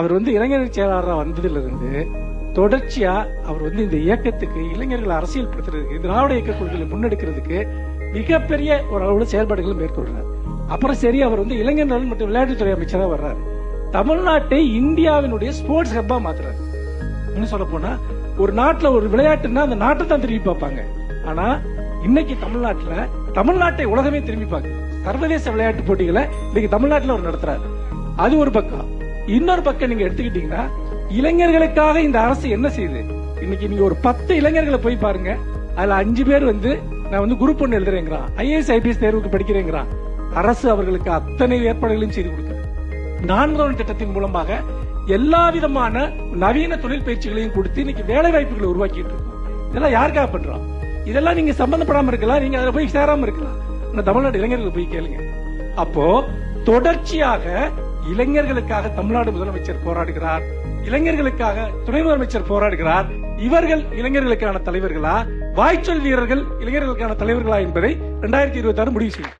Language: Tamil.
அவர் இளைஞர் செயலாளராக வந்ததிலிருந்து தொடர்ச்சியா அவர் இந்த இயக்கத்துக்கு இளைஞர்களை அரசியல் படுத்துறதுக்கு திராவிட இயக்க கொள்கைகளை முன்னெடுக்கிறதுக்கு மிகப்பெரிய ஒரு அளவுல செயல்பாடுகளை மேற்கொள்றார். அப்புறம் சரி, அவர் இளைஞர் நலன் மற்றும் விளையாட்டுத்துறை அமைச்சரா வர்றாரு. தமிழ்நாட்டை இந்தியாவினுடைய ஸ்போர்ட்ஸ் ஹப்பா மாத்துறாரு. இன்னும் சொல்ல போனா, ஒரு நாட்டுல ஒரு விளையாட்டுன்னா அந்த நாட்டை தான் திரும்பி பார்ப்பாங்க. ஆனா இன்னைக்கு தமிழ்நாட்டை உலகமே திரும்பி பார்க்குது. சர்வதேச விளையாட்டு போட்டிகளை இன்னைக்கு தமிழ்நாட்டில் அவர் நடத்துறாரு. அது ஒரு பக்கம். இன்னொரு பக்கம் நீங்க எடுத்துக்கிட்டீங்கன்னா, இளைஞர்களுக்காக இந்த அரசு என்ன செய்யுது? இன்னைக்கு நீங்க ஒரு 10 இளைஞர்களை போய் பாருங்க. அதுல 5 பேர் நான் குரூப் 1 எழுதுறேங்கிறான், IAS IPS தேர்வுக்கு படிக்கிறேங்கிறான். அரசு அவர்களுக்கு அத்தனை ஏற்பாடுகளையும் செய்து கொடுக்குது. நான்காவது திட்டத்தின் மூலமாக எல்லா விதமான நவீன தொழில் பயிற்சிகளையும் கொடுத்து இன்னைக்கு வேலை வாய்ப்புகளை உருவாக்கிட்டு இருக்கோம். இதெல்லாம் யாருக்காக பண்றோம்? இதெல்லாம் நீங்க சம்பந்தப்படாம இருக்கலாம், நீங்க அதுல போய் சேராம இருக்கலாம். தமிழ்நாடு இளைஞர்கள் போய் கேளுங்க. அப்போ தொடர்ச்சியாக இளைஞர்களுக்காக தமிழ்நாடு முதலமைச்சர் போராடுகிறார், இளைஞர்களுக்காக துணை முதலமைச்சர் போராடுகிறார். இவர்கள் இளைஞர்களுக்கான தலைவர்களா, வாய்ச்சொல் வீரர்கள் இளைஞர்களுக்கான தலைவர்களா என்பதை 2026 முடிவு செய்யும்.